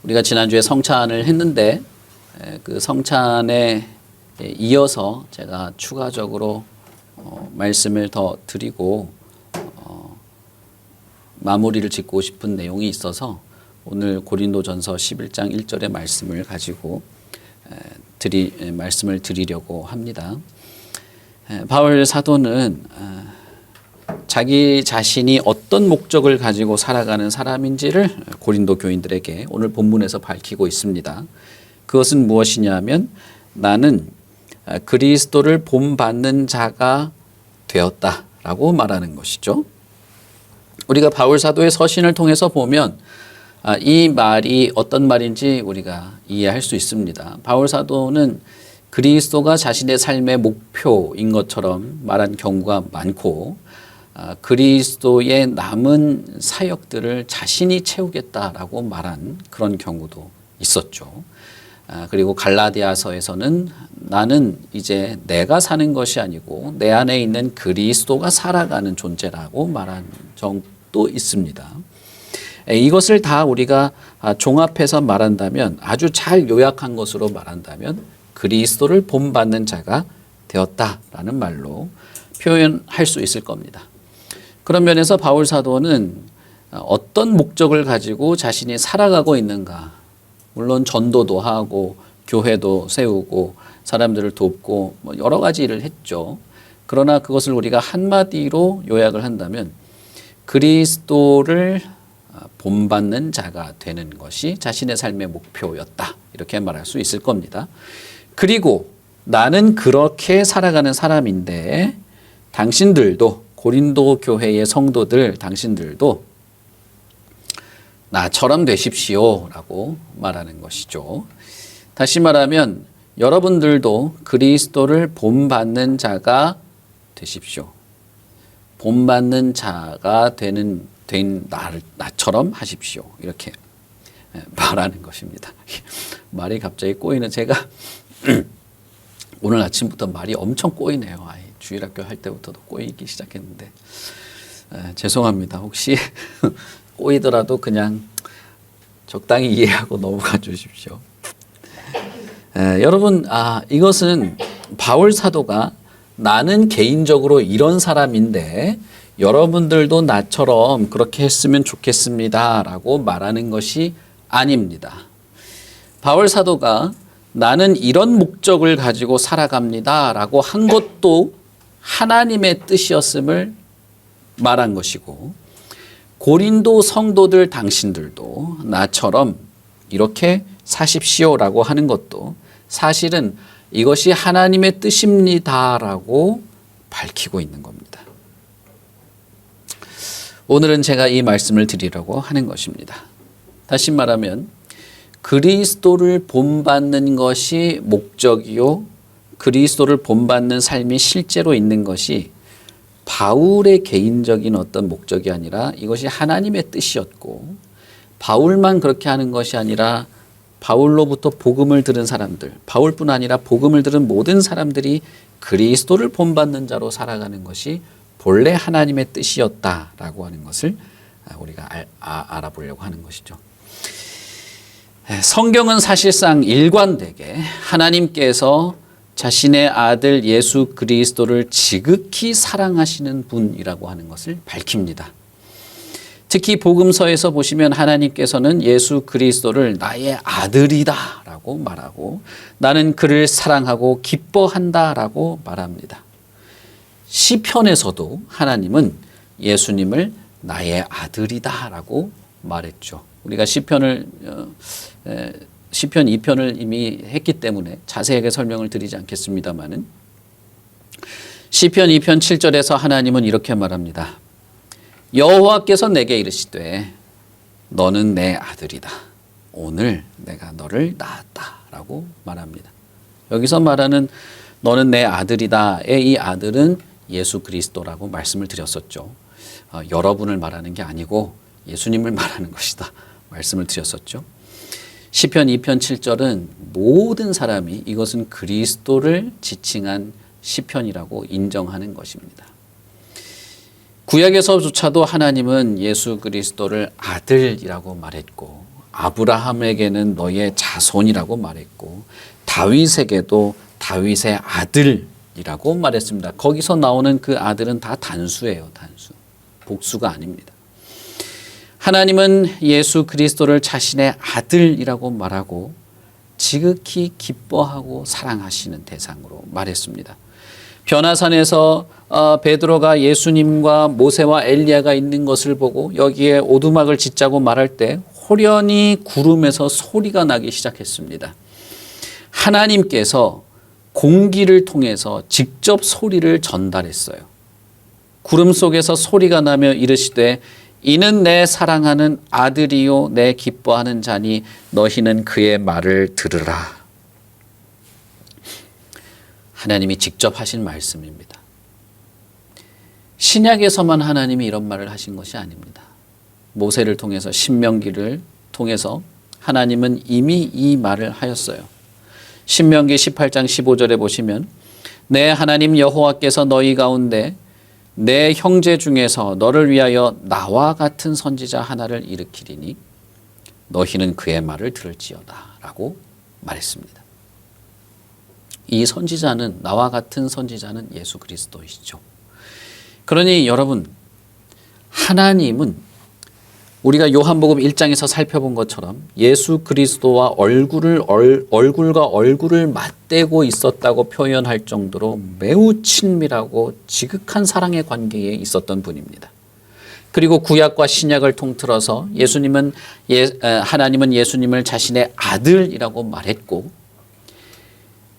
우리가 지난주에 성찬을 했는데 그 성찬에 이어서 제가 추가적으로 말씀을 더 드리고 마무리를 짓고 싶은 내용이 있어서 오늘 고린도전서 11장 1절의 말씀을 가지고 말씀을 드리려고 합니다. 바울 사도는 자기 자신이 어떤 목적을 가지고 살아가는 사람인지를 고린도 교인들에게 오늘 본문에서 밝히고 있습니다. 그것은 무엇이냐면 나는 그리스도를 본받는 자가 되었다라고 말하는 것이죠. 우리가 바울 사도의 서신을 통해서 보면 이 말이 어떤 말인지 우리가 이해할 수 있습니다. 바울 사도는 그리스도가 자신의 삶의 목표인 것처럼 말한 경우가 많고 그리스도의 남은 사역들을 자신이 채우겠다라고 말한 그런 경우도 있었죠. 그리고 갈라디아서에서는 나는 이제 내가 사는 것이 아니고 내 안에 있는 그리스도가 살아가는 존재라고 말한 적도 있습니다. 이것을 다 우리가 종합해서 말한다면, 아주 잘 요약한 것으로 말한다면 그리스도를 본받는 자가 되었다라는 말로 표현할 수 있을 겁니다. 그런 면에서 바울 사도는 어떤 목적을 가지고 자신이 살아가고 있는가, 물론 전도도 하고 교회도 세우고 사람들을 돕고 여러 가지 일을 했죠. 그러나 그것을 우리가 한마디로 요약을 한다면 그리스도를 본받는 자가 되는 것이 자신의 삶의 목표였다, 이렇게 말할 수 있을 겁니다. 그리고 나는 그렇게 살아가는 사람인데 당신들도, 고린도 교회의 성도들 당신들도 나처럼 되십시오 라고 말하는 것이죠. 다시 말하면 여러분들도 그리스도를 본받는 자가 되십시오. 본받는 자가 된 나처럼 하십시오, 이렇게 말하는 것입니다. 말이 갑자기 꼬이는, 제가 오늘 아침부터 말이 엄청 꼬이네요. 주일학교 할 때부터도 꼬이기 시작했는데 죄송합니다. 혹시 꼬이더라도 그냥 적당히 이해하고 넘어가 주십시오. 여러분, 이것은 바울 사도가 나는 개인적으로 이런 사람인데 여러분들도 나처럼 그렇게 했으면 좋겠습니다 라고 말하는 것이 아닙니다. 바울 사도가 나는 이런 목적을 가지고 살아갑니다 라고 한 것도 하나님의 뜻이었음을 말한 것이고, 고린도 성도들 당신들도 나처럼 이렇게 사십시오라고 하는 것도 사실은 이것이 하나님의 뜻입니다라고 밝히고 있는 겁니다. 오늘은 제가 이 말씀을 드리려고 하는 것입니다. 다시 말하면 그리스도를 본받는 것이 목적이요, 그리스도를 본받는 삶이 실제로 있는 것이 바울의 개인적인 어떤 목적이 아니라 이것이 하나님의 뜻이었고, 바울만 그렇게 하는 것이 아니라 바울로부터 복음을 들은 사람들, 바울뿐 아니라 복음을 들은 모든 사람들이 그리스도를 본받는 자로 살아가는 것이 본래 하나님의 뜻이었다라고 하는 것을 우리가 알아보려고 하는 것이죠. 성경은 사실상 일관되게 하나님께서 자신의 아들 예수 그리스도를 지극히 사랑하시는 분이라고 하는 것을 밝힙니다. 특히 복음서에서 보시면 하나님께서는 예수 그리스도를 나의 아들이다 라고 말하고 나는 그를 사랑하고 기뻐한다 라고 말합니다. 시편에서도 하나님은 예수님을 나의 아들이다 라고 말했죠. 우리가 시편 2편을 이미 했기 때문에 자세하게 설명을 드리지 않겠습니다만은, 시편 2편 7절에서 하나님은 이렇게 말합니다. 여호와께서 내게 이르시되 너는 내 아들이다. 오늘 내가 너를 낳았다 라고 말합니다. 여기서 말하는 너는 내 아들이다의 이 아들은 예수 그리스도라고 말씀을 드렸었죠. 여러분을 말하는 게 아니고 예수님을 말하는 것이다 말씀을 드렸었죠. 시편 2편 7절은 모든 사람이 이것은 그리스도를 지칭한 시편이라고 인정하는 것입니다. 구약에서조차도 하나님은 예수 그리스도를 아들이라고 말했고 아브라함에게는 너의 자손이라고 말했고 다윗에게도 다윗의 아들이라고 말했습니다. 거기서 나오는 그 아들은 다 단수예요. 단수. 복수가 아닙니다. 하나님은 예수 그리스도를 자신의 아들이라고 말하고 지극히 기뻐하고 사랑하시는 대상으로 말했습니다. 변화산에서 베드로가 예수님과 모세와 엘리야가 있는 것을 보고 여기에 오두막을 짓자고 말할 때 호련히 구름에서 소리가 나기 시작했습니다. 하나님께서 공기를 통해서 직접 소리를 전달했어요. 구름 속에서 소리가 나며 이르시되 이는 내 사랑하는 아들이요 내 기뻐하는 자니 너희는 그의 말을 들으라. 하나님이 직접 하신 말씀입니다. 신약에서만 하나님이 이런 말을 하신 것이 아닙니다. 모세를 통해서 신명기를 통해서 하나님은 이미 이 말을 하였어요. 신명기 18장 15절에 보시면 내 하나님 여호와께서 너희 가운데 내 형제 중에서 너를 위하여 나와 같은 선지자 하나를 일으키리니 너희는 그의 말을 들을지어다 라고 말했습니다. 이 선지자는 나와 같은 선지자는 예수 그리스도이시죠. 그러니 여러분 하나님은 우리가 요한복음 1장에서 살펴본 것처럼 예수 그리스도와 얼굴과 얼굴을 맞대고 있었다고 표현할 정도로 매우 친밀하고 지극한 사랑의 관계에 있었던 분입니다. 그리고 구약과 신약을 통틀어서 하나님은 예수님을 자신의 아들이라고 말했고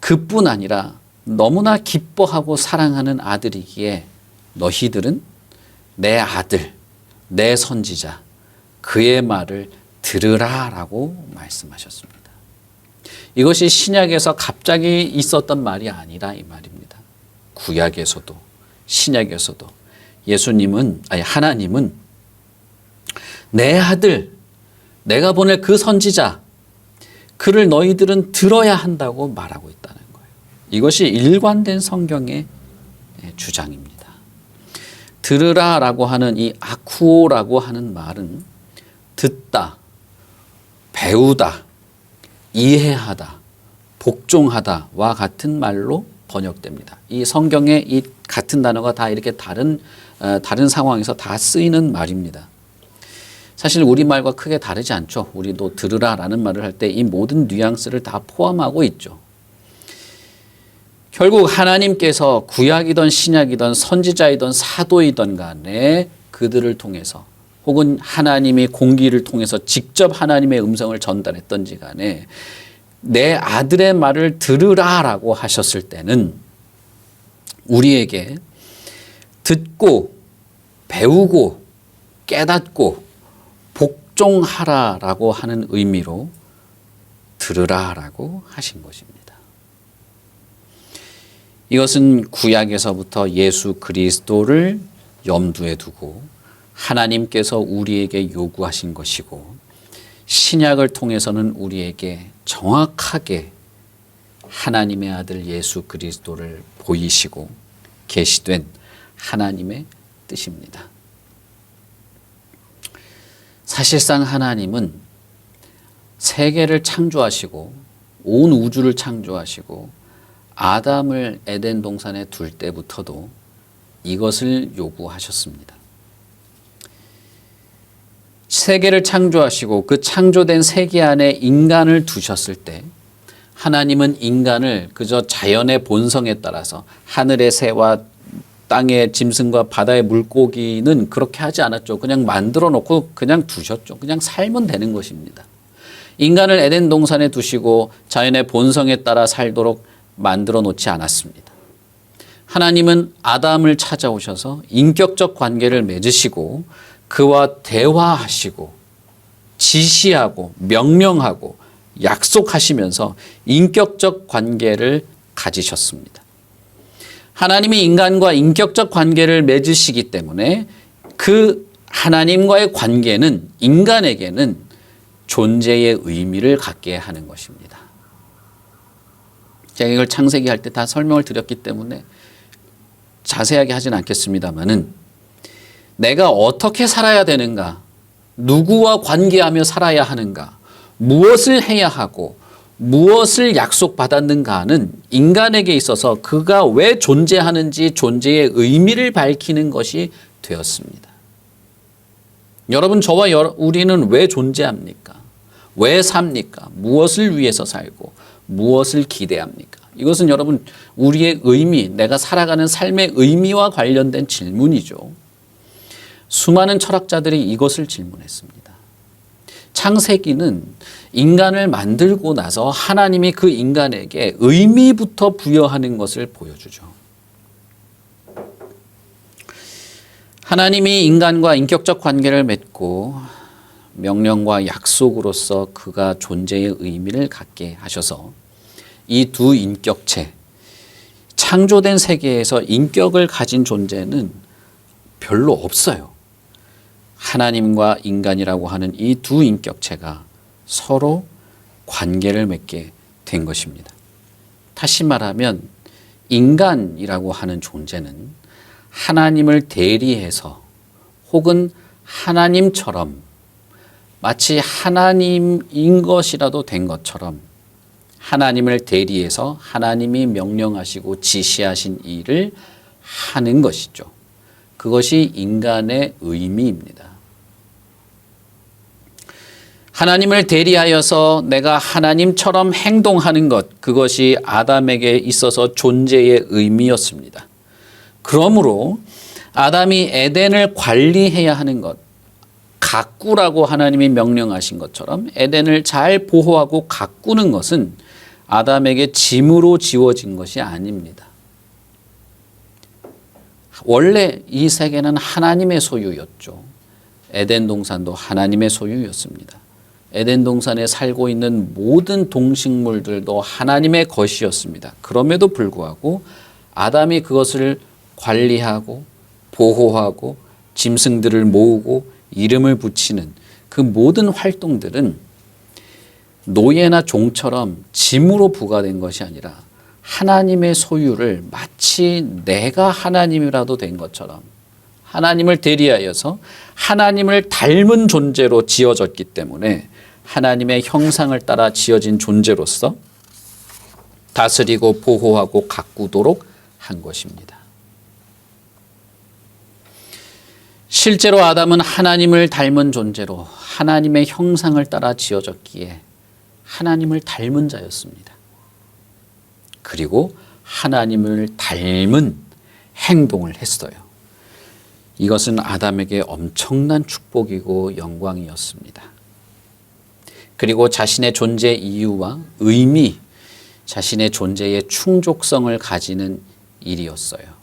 그뿐 아니라 너무나 기뻐하고 사랑하는 아들이기에 너희들은 내 아들, 내 선지자, 그의 말을 들으라라고 말씀하셨습니다. 이것이 신약에서 갑자기 있었던 말이 아니라 이 말입니다. 구약에서도 신약에서도 하나님은 내 아들, 내가 보낼 그 선지자, 그를 너희들은 들어야 한다고 말하고 있다는 거예요. 이것이 일관된 성경의 주장입니다. 들으라라고 하는 이 아쿠오라고 하는 말은 듣다, 배우다, 이해하다, 복종하다와 같은 말로 번역됩니다. 이 성경에 이 같은 단어가 다 이렇게 다른 상황에서 다 쓰이는 말입니다. 사실 우리말과 크게 다르지 않죠. 우리도 들으라라는 말을 할 때 이 모든 뉘앙스를 다 포함하고 있죠. 결국 하나님께서 구약이든 신약이든 선지자이든 사도이든 간에 그들을 통해서 혹은 하나님이 공기를 통해서 직접 하나님의 음성을 전달했던지 간에 내 아들의 말을 들으라라고 하셨을 때는 우리에게 듣고 배우고 깨닫고 복종하라라고 하는 의미로 들으라라고 하신 것입니다. 이것은 구약에서부터 예수 그리스도를 염두에 두고 하나님께서 우리에게 요구하신 것이고 신약을 통해서는 우리에게 정확하게 하나님의 아들 예수 그리스도를 보이시고 계시된 하나님의 뜻입니다. 사실상 하나님은 세계를 창조하시고 온 우주를 창조하시고 아담을 에덴 동산에 둘 때부터도 이것을 요구하셨습니다. 세계를 창조하시고 그 창조된 세계 안에 인간을 두셨을 때 하나님은 인간을 그저 자연의 본성에 따라서 하늘의 새와 땅의 짐승과 바다의 물고기는 그렇게 하지 않았죠. 그냥 만들어 놓고 그냥 두셨죠. 그냥 살면 되는 것입니다. 인간을 에덴 동산에 두시고 자연의 본성에 따라 살도록 만들어 놓지 않았습니다. 하나님은 아담을 찾아오셔서 인격적 관계를 맺으시고 그와 대화하시고 지시하고 명령하고 약속하시면서 인격적 관계를 가지셨습니다. 하나님이 인간과 인격적 관계를 맺으시기 때문에 그 하나님과의 관계는 인간에게는 존재의 의미를 갖게 하는 것입니다. 제가 이걸 창세기 할 때 다 설명을 드렸기 때문에 자세하게 하진 않겠습니다만은 내가 어떻게 살아야 되는가, 누구와 관계하며 살아야 하는가, 무엇을 해야 하고 무엇을 약속받았는가는 인간에게 있어서 그가 왜 존재하는지 존재의 의미를 밝히는 것이 되었습니다. 여러분, 저와 우리는 왜 존재합니까? 왜 삽니까? 무엇을 위해서 살고 무엇을 기대합니까? 이것은 여러분, 우리의 의미, 내가 살아가는 삶의 의미와 관련된 질문이죠. 수많은 철학자들이 이것을 질문했습니다. 창세기는 인간을 만들고 나서 하나님이 그 인간에게 의미부터 부여하는 것을 보여주죠. 하나님이 인간과 인격적 관계를 맺고 명령과 약속으로서 그가 존재의 의미를 갖게 하셔서 이 두 인격체, 창조된 세계에서 인격을 가진 존재는 별로 없어요. 하나님과 인간이라고 하는 이 두 인격체가 서로 관계를 맺게 된 것입니다. 다시 말하면 인간이라고 하는 존재는 하나님을 대리해서 혹은 하나님처럼 마치 하나님인 것이라도 된 것처럼 하나님을 대리해서 하나님이 명령하시고 지시하신 일을 하는 것이죠. 그것이 인간의 의미입니다. 하나님을 대리하여서 내가 하나님처럼 행동하는 것, 그것이 아담에게 있어서 존재의 의미였습니다. 그러므로 아담이 에덴을 관리해야 하는 것, 가꾸라고 하나님이 명령하신 것처럼 에덴을 잘 보호하고 가꾸는 것은 아담에게 짐으로 지워진 것이 아닙니다. 원래 이 세계는 하나님의 소유였죠. 에덴 동산도 하나님의 소유였습니다. 에덴 동산에 살고 있는 모든 동식물들도 하나님의 것이었습니다. 그럼에도 불구하고 아담이 그것을 관리하고 보호하고 짐승들을 모으고 이름을 붙이는 그 모든 활동들은 노예나 종처럼 짐으로 부과된 것이 아니라 하나님의 소유를 마치 내가 하나님이라도 된 것처럼 하나님을 대리하여서 하나님을 닮은 존재로 지어졌기 때문에 하나님의 형상을 따라 지어진 존재로서 다스리고 보호하고 가꾸도록 한 것입니다. 실제로 아담은 하나님을 닮은 존재로 하나님의 형상을 따라 지어졌기에 하나님을 닮은 자였습니다. 그리고 하나님을 닮은 행동을 했어요. 이것은 아담에게 엄청난 축복이고 영광이었습니다. 그리고 자신의 존재 이유와 의미, 자신의 존재의 충족성을 가지는 일이었어요.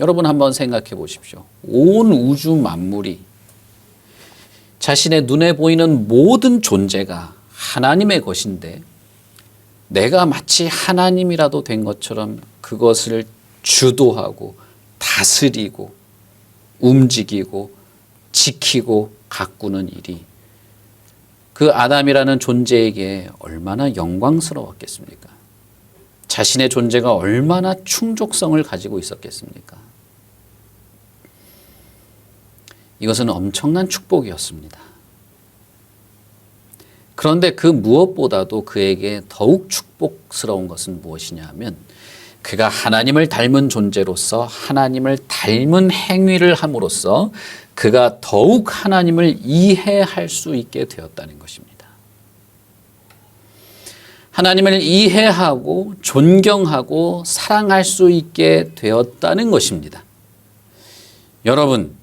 여러분 한번 생각해 보십시오. 온 우주 만물이 자신의 눈에 보이는 모든 존재가 하나님의 것인데 내가 마치 하나님이라도 된 것처럼 그것을 주도하고 다스리고 움직이고 지키고 가꾸는 일이 그 아담이라는 존재에게 얼마나 영광스러웠겠습니까? 자신의 존재가 얼마나 충족성을 가지고 있었겠습니까? 이것은 엄청난 축복이었습니다. 그런데 그 무엇보다도 그에게 더욱 축복스러운 것은 무엇이냐 하면 그가 하나님을 닮은 존재로서 하나님을 닮은 행위를 함으로써 그가 더욱 하나님을 이해할 수 있게 되었다는 것입니다. 하나님을 이해하고 존경하고 사랑할 수 있게 되었다는 것입니다. 여러분,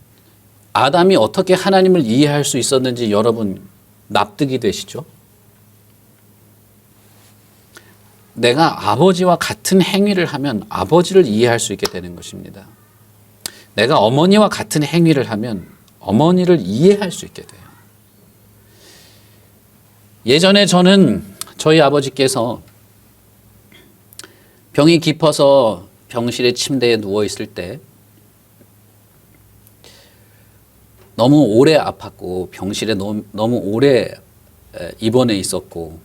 아담이 어떻게 하나님을 이해할 수 있었는지 여러분 납득이 되시죠? 내가 아버지와 같은 행위를 하면 아버지를 이해할 수 있게 되는 것입니다. 내가 어머니와 같은 행위를 하면 어머니를 이해할 수 있게 돼요. 예전에 저는 저희 아버지께서 병이 깊어서 병실의 침대에 누워 있을 때 너무 오래 아팠고 병실에 너무 오래 입원해 있었고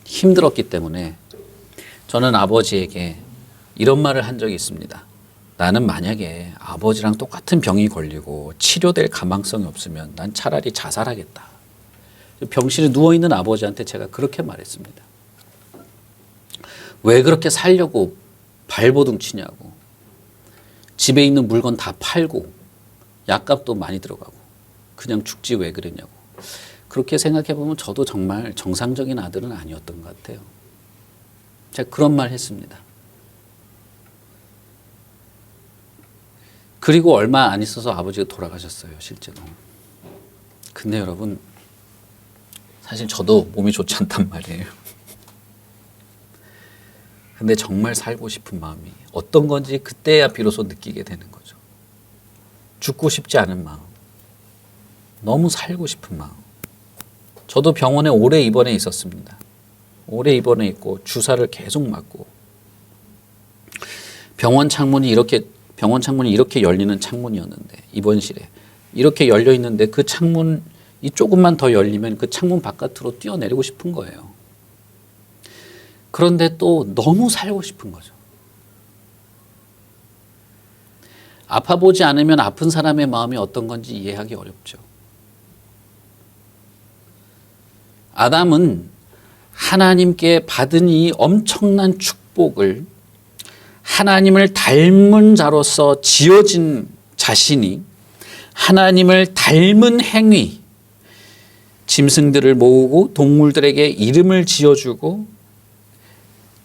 힘들었기 때문에 저는 아버지에게 이런 말을 한 적이 있습니다. 나는 만약에 아버지랑 똑같은 병이 걸리고 치료될 가망성이 없으면 난 차라리 자살하겠다. 병실에 누워있는 아버지한테 제가 그렇게 말했습니다. 왜 그렇게 살려고 발버둥 치냐고. 집에 있는 물건 다 팔고 약값도 많이 들어가고 그냥 죽지 왜 그러냐고. 그렇게 생각해 보면 저도 정말 정상적인 아들은 아니었던 것 같아요. 제가 그런 말 했습니다. 그리고 얼마 안 있어서 아버지가 돌아가셨어요, 실제로. 근데 여러분, 사실 저도 몸이 좋지 않단 말이에요. 근데 정말 살고 싶은 마음이 어떤 건지 그때야 비로소 느끼게 되는 거죠. 죽고 싶지 않은 마음. 너무 살고 싶은 마음. 저도 병원에 오래 입원해 있었습니다. 오래 입원해 있고 주사를 계속 맞고 병원 창문이 이렇게 열리는 창문이었는데 입원실에 이렇게 열려 있는데 그 창문이 조금만 더 열리면 그 창문 바깥으로 뛰어내리고 싶은 거예요. 그런데 또 너무 살고 싶은 거죠. 아파보지 않으면 아픈 사람의 마음이 어떤 건지 이해하기 어렵죠. 아담은 하나님께 받은 이 엄청난 축복을 하나님을 닮은 자로서 지어진 자신이 하나님을 닮은 행위, 짐승들을 모으고 동물들에게 이름을 지어주고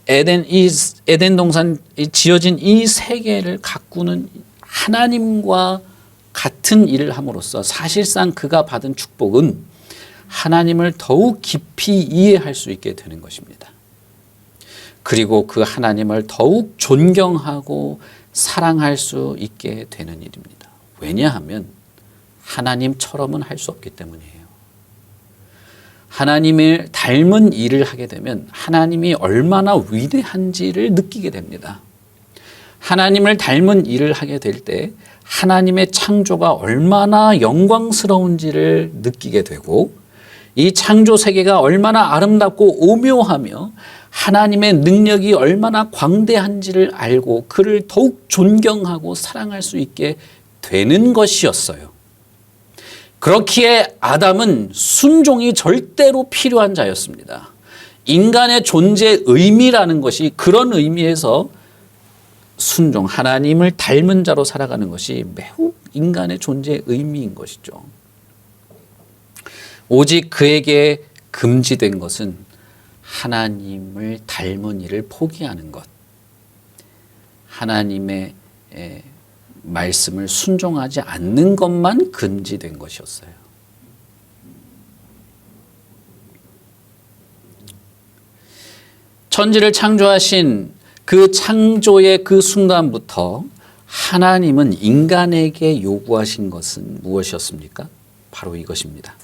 에덴 동산 지어진 이 세계를 가꾸는 하나님과 같은 일을 함으로써 사실상 그가 받은 축복은 하나님을 더욱 깊이 이해할 수 있게 되는 것입니다. 그리고 그 하나님을 더욱 존경하고 사랑할 수 있게 되는 일입니다. 왜냐하면 하나님처럼은 할 수 없기 때문이에요. 하나님을 닮은 일을 하게 되면 하나님이 얼마나 위대한지를 느끼게 됩니다. 하나님을 닮은 일을 하게 될 때 하나님의 창조가 얼마나 영광스러운지를 느끼게 되고 이 창조 세계가 얼마나 아름답고 오묘하며 하나님의 능력이 얼마나 광대한지를 알고 그를 더욱 존경하고 사랑할 수 있게 되는 것이었어요. 그렇기에 아담은 순종이 절대로 필요한 자였습니다. 인간의 존재의 의미라는 것이 그런 의미에서 순종, 하나님을 닮은 자로 살아가는 것이 매우 인간의 존재의 의미인 것이죠. 오직 그에게 금지된 것은 하나님을 닮은 일을 포기하는 것, 하나님의 말씀을 순종하지 않는 것만 금지된 것이었어요. 천지를 창조하신 그 창조의 그 순간부터 하나님은 인간에게 요구하신 것은 무엇이었습니까? 바로 이것입니다.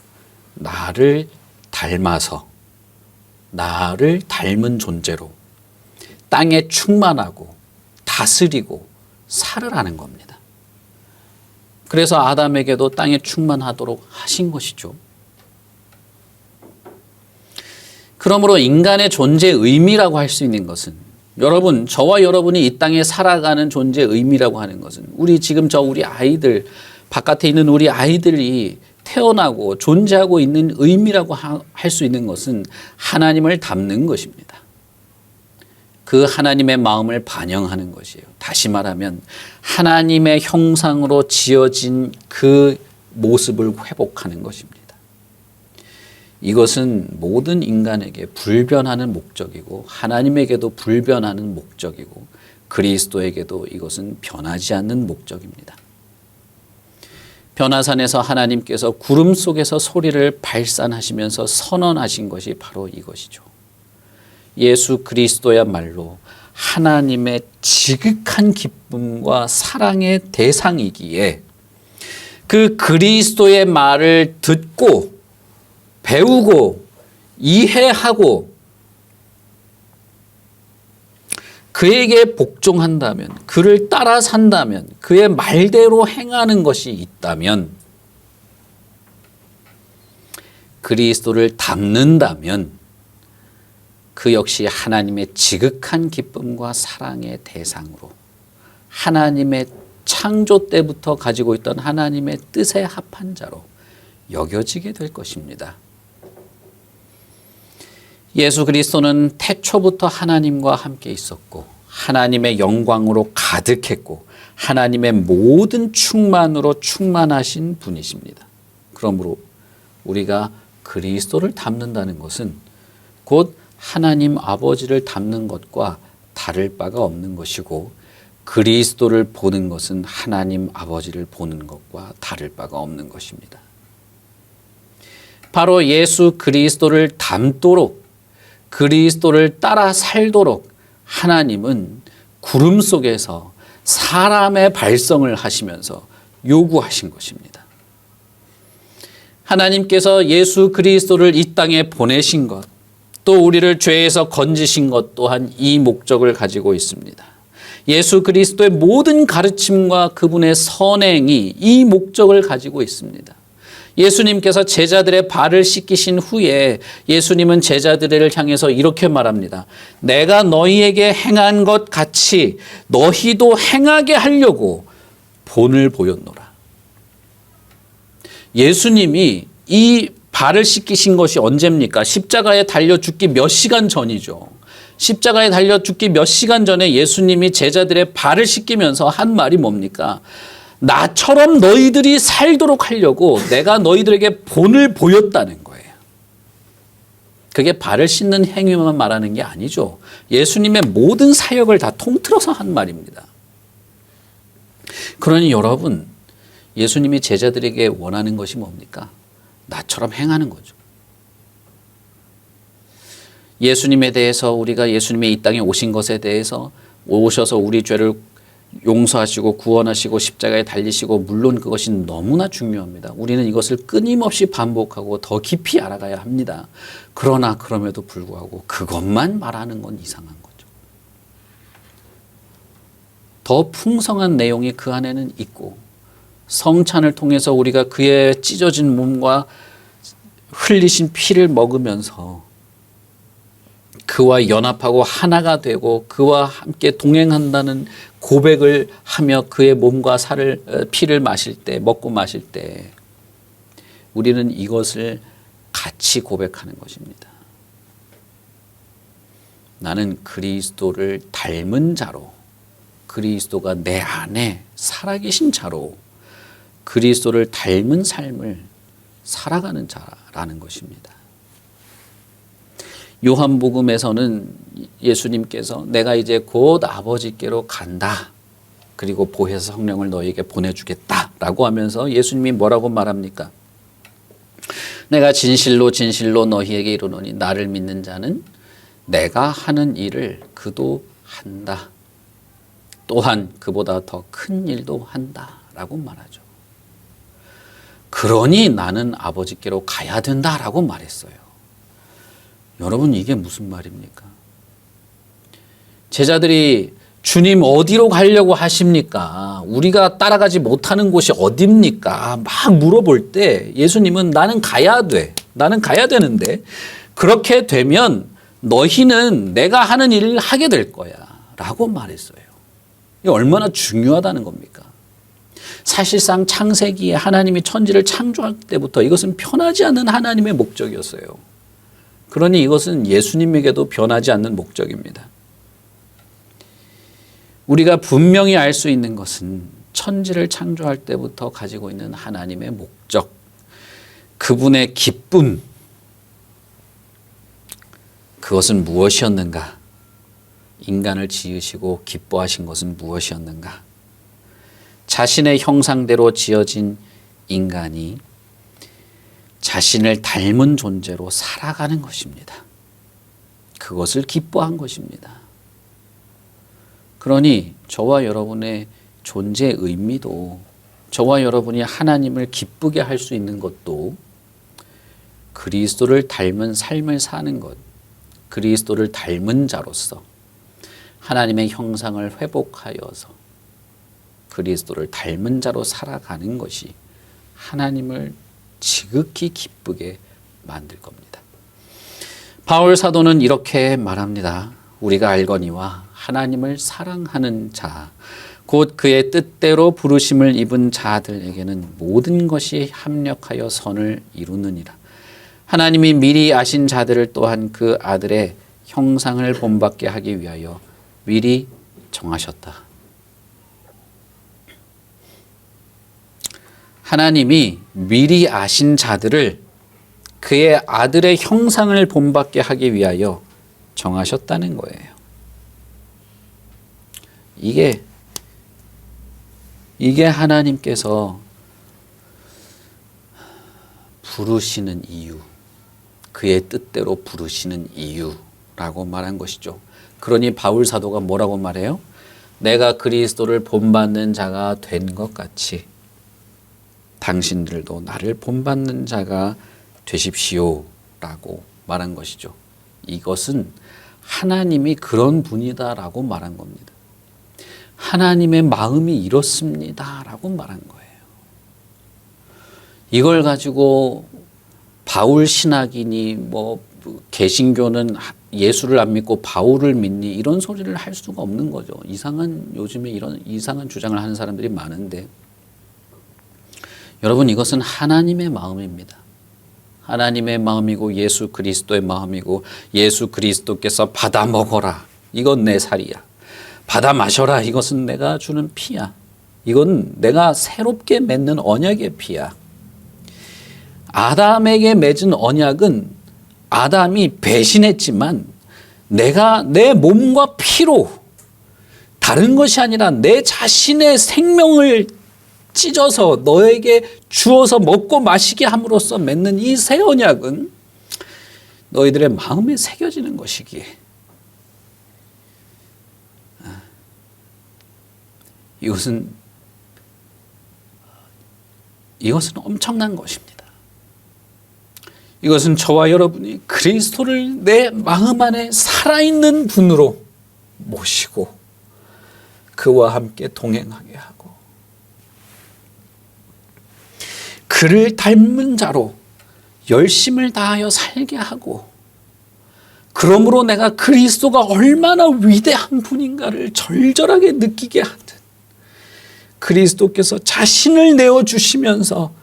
나를 닮아서 나를 닮은 존재로 땅에 충만하고 다스리고 살으라는 겁니다. 그래서 아담에게도 땅에 충만하도록 하신 것이죠. 그러므로 인간의 존재의 의미라고 할 수 있는 것은 여러분, 저와 여러분이 이 땅에 살아가는 존재의 의미라고 하는 것은 우리 지금 우리 아이들, 바깥에 있는 우리 아이들이 태어나고 존재하고 있는 의미라고 할 수 있는 것은 하나님을 닮는 것입니다. 그 하나님의 마음을 반영하는 것이에요. 다시 말하면 하나님의 형상으로 지어진 그 모습을 회복하는 것입니다. 이것은 모든 인간에게 불변하는 목적이고 하나님에게도 불변하는 목적이고 그리스도에게도 이것은 변하지 않는 목적입니다. 변화산에서 하나님께서 구름 속에서 소리를 발산하시면서 선언하신 것이 바로 이것이죠. 예수 그리스도야말로 하나님의 지극한 기쁨과 사랑의 대상이기에 그 그리스도의 말을 듣고 배우고 이해하고 그에게 복종한다면, 그를 따라 산다면, 그의 말대로 행하는 것이 있다면, 그리스도를 닮는다면 그 역시 하나님의 지극한 기쁨과 사랑의 대상으로 하나님의 창조 때부터 가지고 있던 하나님의 뜻에 합한 자로 여겨지게 될 것입니다. 예수 그리스도는 태초부터 하나님과 함께 있었고 하나님의 영광으로 가득했고 하나님의 모든 충만으로 충만하신 분이십니다. 그러므로 우리가 그리스도를 닮는다는 것은 곧 하나님 아버지를 닮는 것과 다를 바가 없는 것이고 그리스도를 보는 것은 하나님 아버지를 보는 것과 다를 바가 없는 것입니다. 바로 예수 그리스도를 닮도록 그리스도를 따라 살도록 하나님은 구름 속에서 사람의 발성을 하시면서 요구하신 것입니다. 하나님께서 예수 그리스도를 이 땅에 보내신 것, 또 우리를 죄에서 건지신 것 또한 이 목적을 가지고 있습니다. 예수 그리스도의 모든 가르침과 그분의 선행이 이 목적을 가지고 있습니다. 예수님께서 제자들의 발을 씻기신 후에 예수님은 제자들을 향해서 이렇게 말합니다. 내가 너희에게 행한 것 같이 너희도 행하게 하려고 본을 보였노라. 예수님이 이 발을 씻기신 것이 언제입니까? 십자가에 달려 죽기 몇 시간 전이죠. 십자가에 달려 죽기 몇 시간 전에 예수님이 제자들의 발을 씻기면서 한 말이 뭡니까? 나처럼 너희들이 살도록 하려고 내가 너희들에게 본을 보였다는 거예요. 그게 발을 씻는 행위만 말하는 게 아니죠. 예수님의 모든 사역을 다 통틀어서 한 말입니다. 그러니 여러분, 예수님이 제자들에게 원하는 것이 뭡니까? 나처럼 행하는 거죠. 예수님에 대해서 우리가 예수님이 이 땅에 오신 것에 대해서 오셔서 우리 죄를 용서하시고 구원하시고 십자가에 달리시고 물론 그것이 너무나 중요합니다. 우리는 이것을 끊임없이 반복하고 더 깊이 알아가야 합니다. 그러나 그럼에도 불구하고 그것만 말하는 건 이상한 거죠. 더 풍성한 내용이 그 안에는 있고 성찬을 통해서 우리가 그의 찢어진 몸과 흘리신 피를 먹으면서 그와 연합하고 하나가 되고 그와 함께 동행한다는 고백을 하며 그의 몸과 피를 마실 때, 먹고 마실 때 우리는 이것을 같이 고백하는 것입니다. 나는 그리스도를 닮은 자로, 그리스도가 내 안에 살아계신 자로 그리스도를 닮은 삶을 살아가는 자라는 것입니다. 요한복음에서는 예수님께서 내가 이제 곧 아버지께로 간다. 그리고 보혜사 성령을 너희에게 보내주겠다라고 하면서 예수님이 뭐라고 말합니까? 내가 진실로 진실로 너희에게 이르노니 나를 믿는 자는 내가 하는 일을 그도 한다. 또한 그보다 더 큰 일도 한다라고 말하죠. 그러니 나는 아버지께로 가야 된다라고 말했어요. 여러분 이게 무슨 말입니까? 제자들이 주님 어디로 가려고 하십니까? 우리가 따라가지 못하는 곳이 어딥니까? 막 물어볼 때 예수님은 나는 가야 돼. 나는 가야 되는데 그렇게 되면 너희는 내가 하는 일을 하게 될 거야 라고 말했어요. 이게 얼마나 중요하다는 겁니까? 사실상 창세기에 하나님이 천지를 창조할 때부터 이것은 변하지 않는 하나님의 목적이었어요. 그러니 이것은 예수님에게도 변하지 않는 목적입니다. 우리가 분명히 알 수 있는 것은 천지를 창조할 때부터 가지고 있는 하나님의 목적, 그분의 기쁨, 그것은 무엇이었는가? 인간을 지으시고 기뻐하신 것은 무엇이었는가? 자신의 형상대로 지어진 인간이 자신을 닮은 존재로 살아가는 것입니다. 그것을 기뻐한 것입니다. 그러니 저와 여러분의 존재의 의미도 저와 여러분이 하나님을 기쁘게 할 수 있는 것도 그리스도를 닮은 삶을 사는 것, 그리스도를 닮은 자로서 하나님의 형상을 회복하여서 그리스도를 닮은 자로 살아가는 것이 하나님을 지극히 기쁘게 만들 겁니다. 바울 사도는 이렇게 말합니다. 우리가 알거니와 하나님을 사랑하는 자, 곧 그의 뜻대로 부르심을 입은 자들에게는 모든 것이 합력하여 선을 이루느니라. 하나님이 미리 아신 자들을 또한 그 아들의 형상을 본받게 하기 위하여 미리 정하셨다. 하나님이 미리 아신 자들을 그의 아들의 형상을 본받게 하기 위하여 정하셨다는 거예요. 이게 하나님께서 부르시는 이유, 그의 뜻대로 부르시는 이유라고 말한 것이죠. 그러니 바울 사도가 뭐라고 말해요? 내가 그리스도를 본받는 자가 된 것 같이 당신들도 나를 본받는 자가 되십시오 라고 말한 것이죠. 이것은 하나님이 그런 분이다라고 말한 겁니다. 하나님의 마음이 이렇습니다 라고 말한 거예요. 이걸 가지고 바울 신학이니 뭐 개신교는 예수를 안 믿고 바울을 믿니 이런 소리를 할 수가 없는 거죠. 요즘에 이런 이상한 주장을 하는 사람들이 많은데, 여러분, 이것은 하나님의 마음입니다. 하나님의 마음이고 예수 그리스도의 마음이고, 예수 그리스도께서 받아 먹어라, 이건 내 살이야. 받아 마셔라, 이것은 내가 주는 피야. 이건 내가 새롭게 맺는 언약의 피야. 아담에게 맺은 언약은 아담이 배신했지만 내가 내 몸과 피로, 다른 것이 아니라 내 자신의 생명을 찢어서 너에게 주어서 먹고 마시게 함으로써 맺는 이 새 언약은 너희들의 마음에 새겨지는 것이기에 이것은 엄청난 것입니다. 이것은 저와 여러분이 그리스도를 내 마음 안에 살아있는 분으로 모시고 그와 함께 동행하게 하고 그를 닮은 자로 열심을 다하여 살게 하고, 그러므로 내가 그리스도가 얼마나 위대한 분인가를 절절하게 느끼게 하는, 그리스도께서 자신을 내어주시면서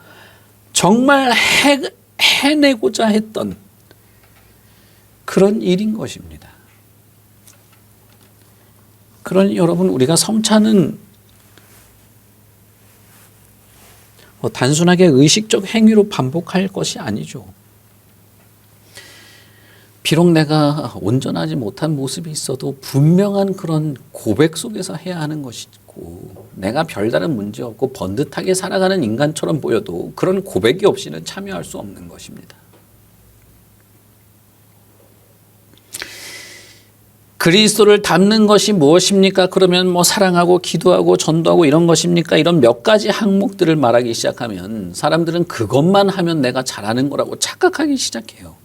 정말 해내고자 했던 그런 일인 것입니다. 그러니 여러분, 우리가 성찬은 단순하게 의식적 행위로 반복할 것이 아니죠. 비록 내가 온전하지 못한 모습이 있어도 분명한 그런 고백 속에서 해야 하는 것이고, 내가 별다른 문제 없고 번듯하게 살아가는 인간처럼 보여도 그런 고백이 없이는 참여할 수 없는 것입니다. 그리스도를 닮는 것이 무엇입니까? 그러면 뭐 사랑하고 기도하고 전도하고 이런 것입니까? 이런 몇 가지 항목들을 말하기 시작하면 사람들은 그것만 하면 내가 잘하는 거라고 착각하기 시작해요.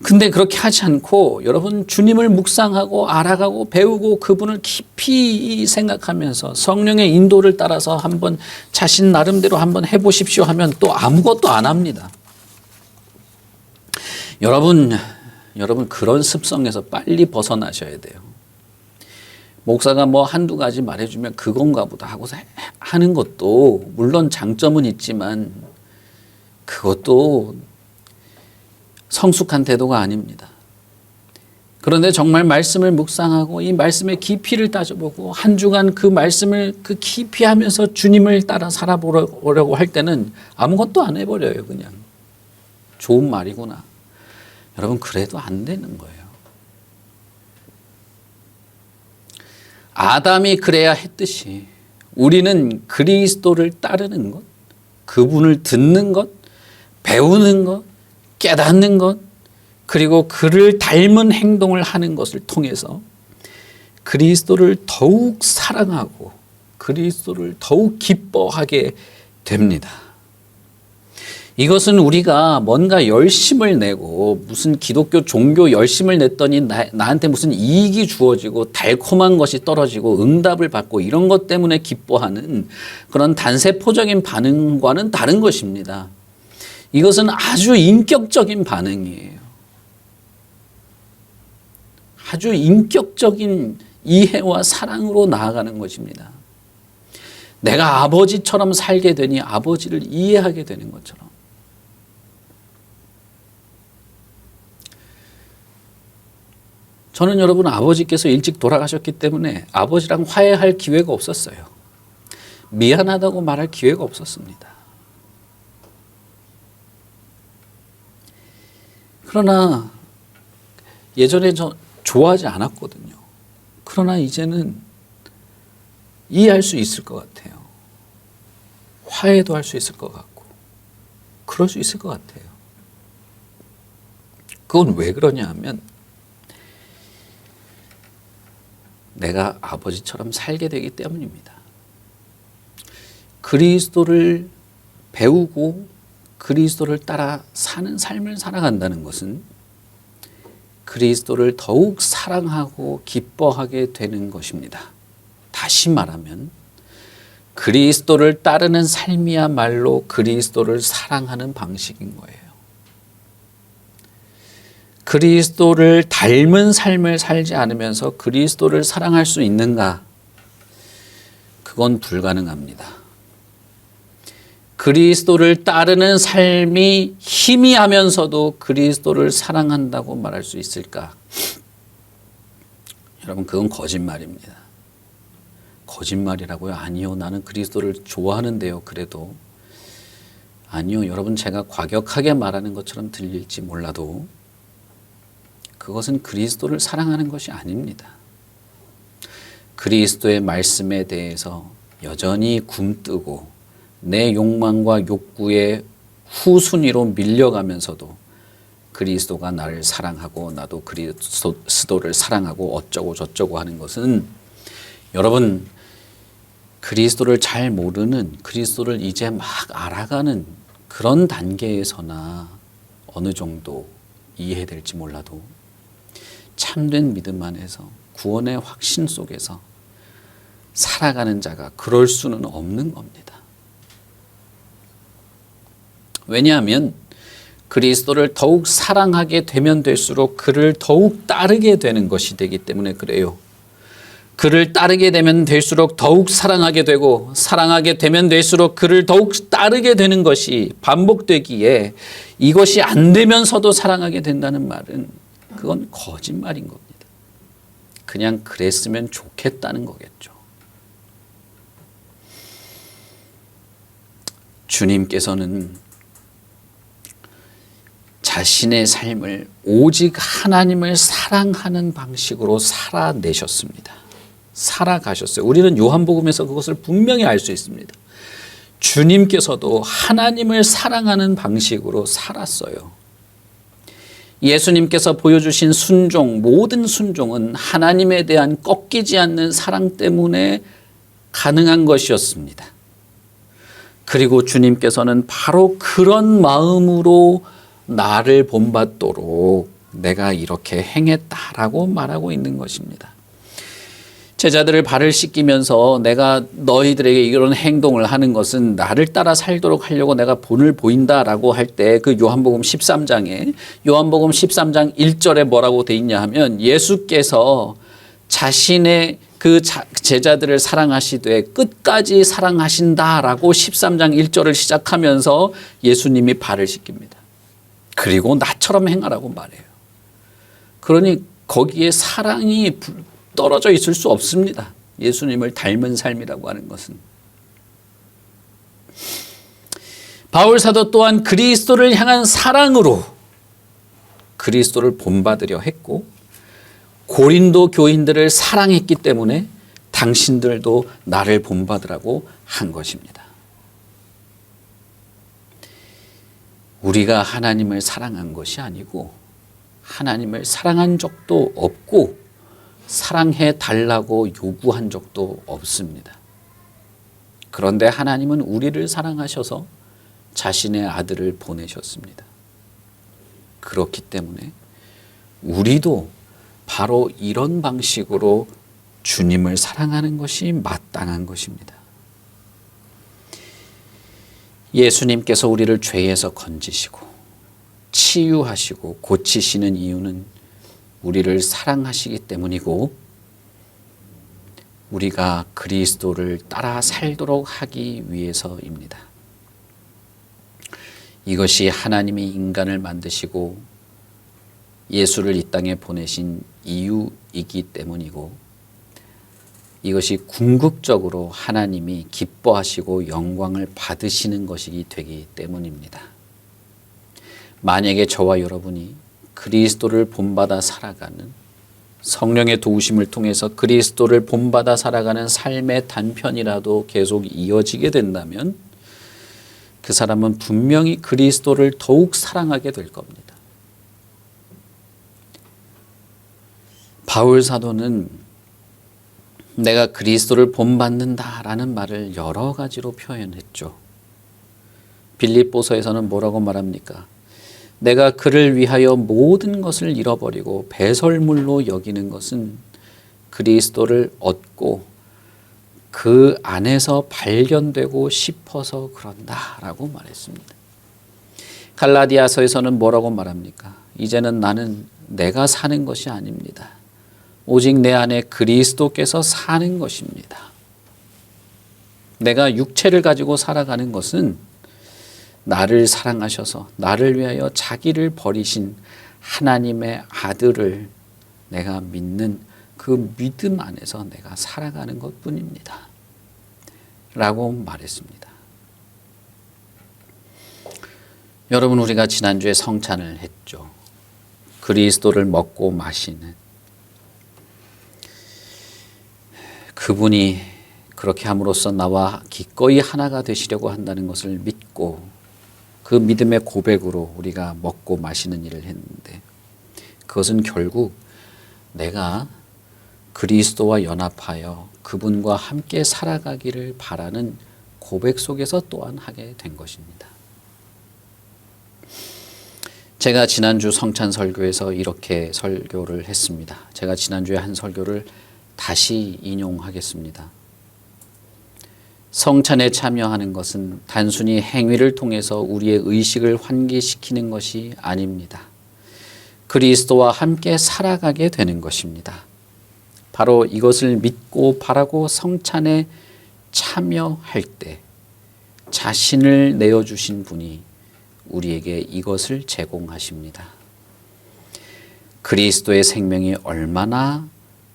근데 그렇게 하지 않고 여러분, 주님을 묵상하고 알아가고 배우고 그분을 깊이 생각하면서 성령의 인도를 따라서 한번 자신 나름대로 한번 해보십시오 하면 또 아무것도 안 합니다. 여러분 그런 습성에서 빨리 벗어나셔야 돼요. 목사가 뭐 한두 가지 말해주면 그건가 보다 하고서 하는 것도 물론 장점은 있지만 그것도 성숙한 태도가 아닙니다. 그런데 정말 말씀을 묵상하고 이 말씀의 깊이를 따져보고 한 주간 그 말씀을 그 깊이 하면서 주님을 따라 살아보려고 할 때는 아무것도 안 해버려요. 그냥 좋은 말이구나. 여러분, 그래도 안 되는 거예요. 아담이 그래야 했듯이 우리는 그리스도를 따르는 것, 그분을 듣는 것, 배우는 것, 깨닫는 것, 그리고 그를 닮은 행동을 하는 것을 통해서 그리스도를 더욱 사랑하고 그리스도를 더욱 기뻐하게 됩니다. 이것은 우리가 뭔가 열심을 내고 무슨 기독교 종교 열심을 냈더니 나한테 무슨 이익이 주어지고 달콤한 것이 떨어지고 응답을 받고 이런 것 때문에 기뻐하는 그런 단세포적인 반응과는 다른 것입니다. 이것은 아주 인격적인 반응이에요. 아주 인격적인 이해와 사랑으로 나아가는 것입니다. 내가 아버지처럼 살게 되니 아버지를 이해하게 되는 것처럼. 저는 여러분 아버지께서 일찍 돌아가셨기 때문에 아버지랑 화해할 기회가 없었어요. 미안하다고 말할 기회가 없었습니다. 그러나 예전에 저 좋아하지 않았거든요. 그러나 이제는 이해할 수 있을 것 같아요. 화해도 할 수 있을 것 같고 그럴 수 있을 것 같아요. 그건 왜 그러냐 하면 내가 아버지처럼 살게 되기 때문입니다. 그리스도를 배우고 그리스도를 따라 사는 삶을 살아간다는 것은 그리스도를 더욱 사랑하고 기뻐하게 되는 것입니다. 다시 말하면 그리스도를 따르는 삶이야말로 그리스도를 사랑하는 방식인 거예요. 그리스도를 닮은 삶을 살지 않으면서 그리스도를 사랑할 수 있는가? 그건 불가능합니다. 그리스도를 따르는 삶이 희미하면서도 그리스도를 사랑한다고 말할 수 있을까? 여러분, 그건 거짓말입니다. 거짓말이라고요? 아니요. 나는 그리스도를 좋아하는데요. 그래도. 아니요. 여러분, 제가 과격하게 말하는 것처럼 들릴지 몰라도 그것은 그리스도를 사랑하는 것이 아닙니다. 그리스도의 말씀에 대해서 여전히 굼뜨고 내 욕망과 욕구의 후순위로 밀려가면서도 그리스도가 나를 사랑하고 나도 그리스도를 사랑하고 어쩌고 저쩌고 하는 것은 여러분 그리스도를 잘 모르는 그리스도를 이제 막 알아가는 그런 단계에서나 어느 정도 이해될지 몰라도 참된 믿음 안에서 구원의 확신 속에서 살아가는 자가 그럴 수는 없는 겁니다. 왜냐하면 그리스도를 더욱 사랑하게 되면 될수록 그를 더욱 따르게 되는 것이 되기 때문에 그래요. 그를 따르게 되면 될수록 더욱 사랑하게 되고 사랑하게 되면 될수록 그를 더욱 따르게 되는 것이 반복되기에 이것이 안 되면서도 사랑하게 된다는 말은 그건 거짓말인 겁니다. 그냥 그랬으면 좋겠다는 거겠죠. 주님께서는 자신의 삶을 오직 하나님을 사랑하는 방식으로 살아내셨습니다. 살아가셨어요. 우리는 요한복음에서 그것을 분명히 알 수 있습니다. 주님께서도 하나님을 사랑하는 방식으로 살았어요. 예수님께서 보여주신 순종, 모든 순종은 하나님에 대한 꺾이지 않는 사랑 때문에 가능한 것이었습니다. 그리고 주님께서는 바로 그런 마음으로 나를 본받도록 내가 이렇게 행했다라고 말하고 있는 것입니다. 제자들을 발을 씻기면서 내가 너희들에게 이런 행동을 하는 것은 나를 따라 살도록 하려고 내가 본을 보인다라고 할 때 그 요한복음 13장 1절에 뭐라고 돼 있냐 하면 예수께서 자신의 그 제자들을 사랑하시되 끝까지 사랑하신다라고 13장 1절을 시작하면서 예수님이 발을 씻깁니다. 그리고 나처럼 행하라고 말해요. 그러니 거기에 사랑이 떨어져 있을 수 없습니다. 예수님을 닮은 삶이라고 하는 것은. 바울 사도 또한 그리스도를 향한 사랑으로 그리스도를 본받으려 했고 고린도 교인들을 사랑했기 때문에 당신들도 나를 본받으라고 한 것입니다. 우리가 하나님을 사랑한 것이 아니고 하나님을 사랑한 적도 없고 사랑해 달라고 요구한 적도 없습니다. 그런데 하나님은 우리를 사랑하셔서 자신의 아들을 보내셨습니다. 그렇기 때문에 우리도 바로 이런 방식으로 주님을 사랑하는 것이 마땅한 것입니다. 예수님께서 우리를 죄에서 건지시고 치유하시고 고치시는 이유는 우리를 사랑하시기 때문이고 우리가 그리스도를 따라 살도록 하기 위해서입니다. 이것이 하나님이 인간을 만드시고 예수를 이 땅에 보내신 이유이기 때문이고, 이것이 궁극적으로 하나님이 기뻐하시고 영광을 받으시는 것이기 되기 때문입니다. 만약에 저와 여러분이 그리스도를 본받아 살아가는, 성령의 도우심을 통해서 그리스도를 본받아 살아가는 삶의 단편이라도 계속 이어지게 된다면 그 사람은 분명히 그리스도를 더욱 사랑하게 될 겁니다. 바울 사도는 내가 그리스도를 본받는다라는 말을 여러 가지로 표현했죠. 빌립보서에서는 뭐라고 말합니까? 내가 그를 위하여 모든 것을 잃어버리고 배설물로 여기는 것은 그리스도를 얻고 그 안에서 발견되고 싶어서 그런다라고 말했습니다. 갈라디아서에서는 뭐라고 말합니까? 이제는 나는 내가 사는 것이 아닙니다. 오직 내 안에 그리스도께서 사는 것입니다. 내가 육체를 가지고 살아가는 것은 나를 사랑하셔서 나를 위하여 자기를 버리신 하나님의 아들을 내가 믿는 그 믿음 안에서 내가 살아가는 것뿐입니다. 라고 말했습니다. 여러분, 우리가 지난주에 성찬을 했죠. 그리스도를 먹고 마시는 그분이 그렇게 함으로써 나와 기꺼이 하나가 되시려고 한다는 것을 믿고 그 믿음의 고백으로 우리가 먹고 마시는 일을 했는데, 그것은 결국 내가 그리스도와 연합하여 그분과 함께 살아가기를 바라는 고백 속에서 또한 하게 된 것입니다. 제가 지난주 성찬 설교에서 이렇게 설교를 했습니다. 제가 지난주에 한 설교를 다시 인용하겠습니다. 성찬에 참여하는 것은 단순히 행위를 통해서 우리의 의식을 환기시키는 것이 아닙니다. 그리스도와 함께 살아가게 되는 것입니다. 바로 이것을 믿고 바라고 성찬에 참여할 때 자신을 내어주신 분이 우리에게 이것을 제공하십니다. 그리스도의 생명이 얼마나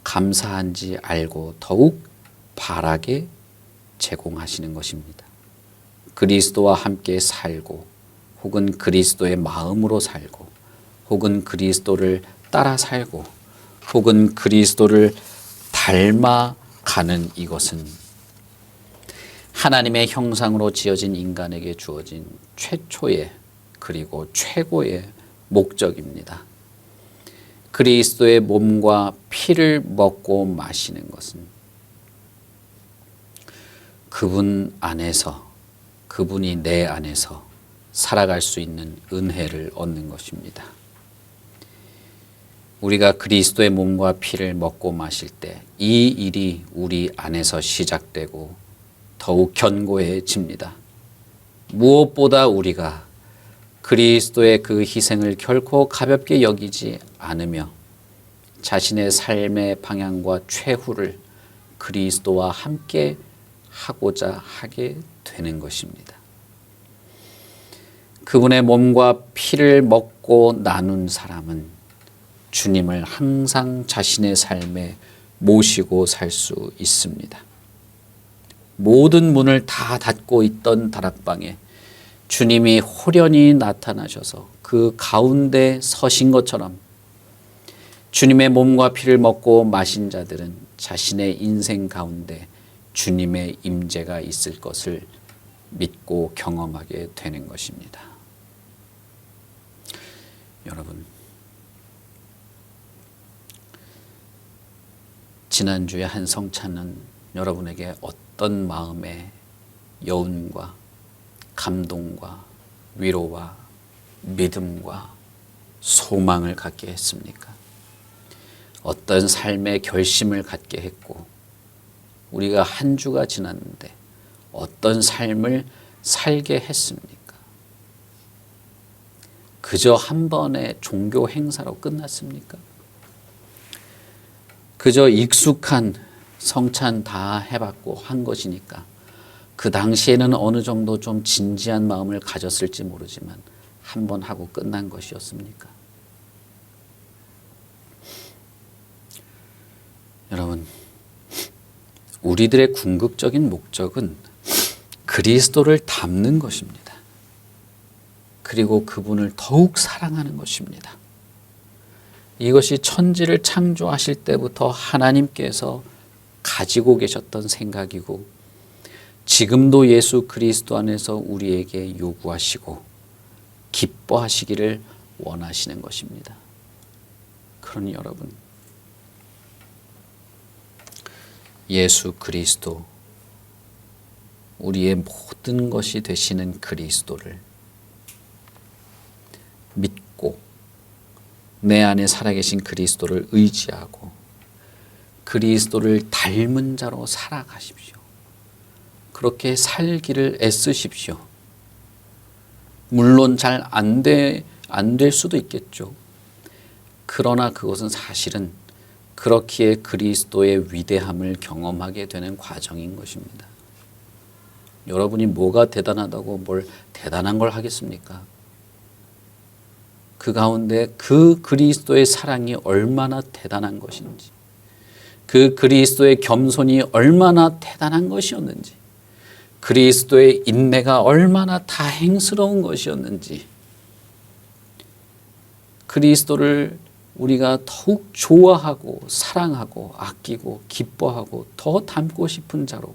감사한지 알고 더욱 바라게 제공하시는 것입니다. 그리스도와 함께 살고, 혹은 그리스도의 마음으로 살고, 혹은 그리스도를 따라 살고, 혹은 그리스도를 닮아가는 이것은 하나님의 형상으로 지어진 인간에게 주어진 최초의 그리고 최고의 목적입니다. 그리스도의 몸과 피를 먹고 마시는 것은 그분 안에서, 그분이 내 안에서 살아갈 수 있는 은혜를 얻는 것입니다. 우리가 그리스도의 몸과 피를 먹고 마실 때 이 일이 우리 안에서 시작되고 더욱 견고해집니다. 무엇보다 우리가 그리스도의 그 희생을 결코 가볍게 여기지 않으며 자신의 삶의 방향과 최후를 그리스도와 함께 하고자 하게 되는 것입니다. 그분의 몸과 피를 먹고 나눈 사람은 주님을 항상 자신의 삶에 모시고 살 수 있습니다. 모든 문을 다 닫고 있던 다락방에 주님이 호련히 나타나셔서 그 가운데 서신 것처럼 주님의 몸과 피를 먹고 마신 자들은 자신의 인생 가운데 주님의 임재가 있을 것을 믿고 경험하게 되는 것입니다. 여러분, 지난주에 한 성찬은 여러분에게 어떤 마음의 여운과 감동과 위로와 믿음과 소망을 갖게 했습니까? 어떤 삶의 결심을 갖게 했고, 우리가 한 주가 지났는데 어떤 삶을 살게 했습니까? 그저 한 번의 종교 행사로 끝났습니까? 그저 익숙한 성찬 다 해봤고 한 것이니까 그 당시에는 어느 정도 좀 진지한 마음을 가졌을지 모르지만 한 번 하고 끝난 것이었습니까? 여러분, 우리들의 궁극적인 목적은 그리스도를 닮는 것입니다. 그리고 그분을 더욱 사랑하는 것입니다. 이것이 천지를 창조하실 때부터 하나님께서 가지고 계셨던 생각이고 지금도 예수 그리스도 안에서 우리에게 요구하시고 기뻐하시기를 원하시는 것입니다. 그러니 여러분, 예수 그리스도, 우리의 모든 것이 되시는 그리스도를 믿고 내 안에 살아계신 그리스도를 의지하고 그리스도를 닮은 자로 살아가십시오. 그렇게 살기를 애쓰십시오. 물론 잘 안 될 수도 있겠죠. 그러나 그것은 사실은 그렇기에 그리스도의 위대함을 경험하게 되는 과정인 것입니다. 여러분이 뭐가 대단하다고 뭘 대단한 걸 하겠습니까? 그 가운데 그 그리스도의 사랑이 얼마나 대단한 것인지, 그 그리스도의 겸손이 얼마나 대단한 것이었는지, 그리스도의 인내가 얼마나 다행스러운 것이었는지, 그리스도를 우리가 더욱 좋아하고 사랑하고 아끼고 기뻐하고 더 닮고 싶은 자로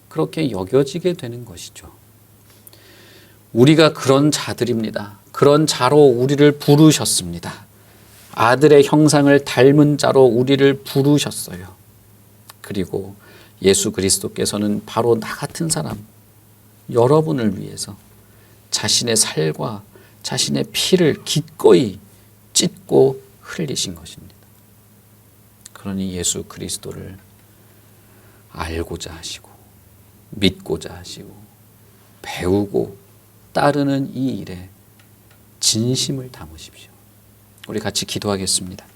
그렇게 여겨지게 되는 것이죠. 우리가 그런 자들입니다. 그런 자로 우리를 부르셨습니다. 아들의 형상을 닮은 자로 우리를 부르셨어요. 그리고 예수 그리스도께서는 바로 나 같은 사람, 여러분을 위해서 자신의 살과 자신의 피를 기꺼이 찢고 흘리신 것입니다. 그러니 예수 그리스도를 알고자 하시고 믿고자 하시고 배우고 따르는 이 일에 진심을 담으십시오. 우리 같이 기도하겠습니다.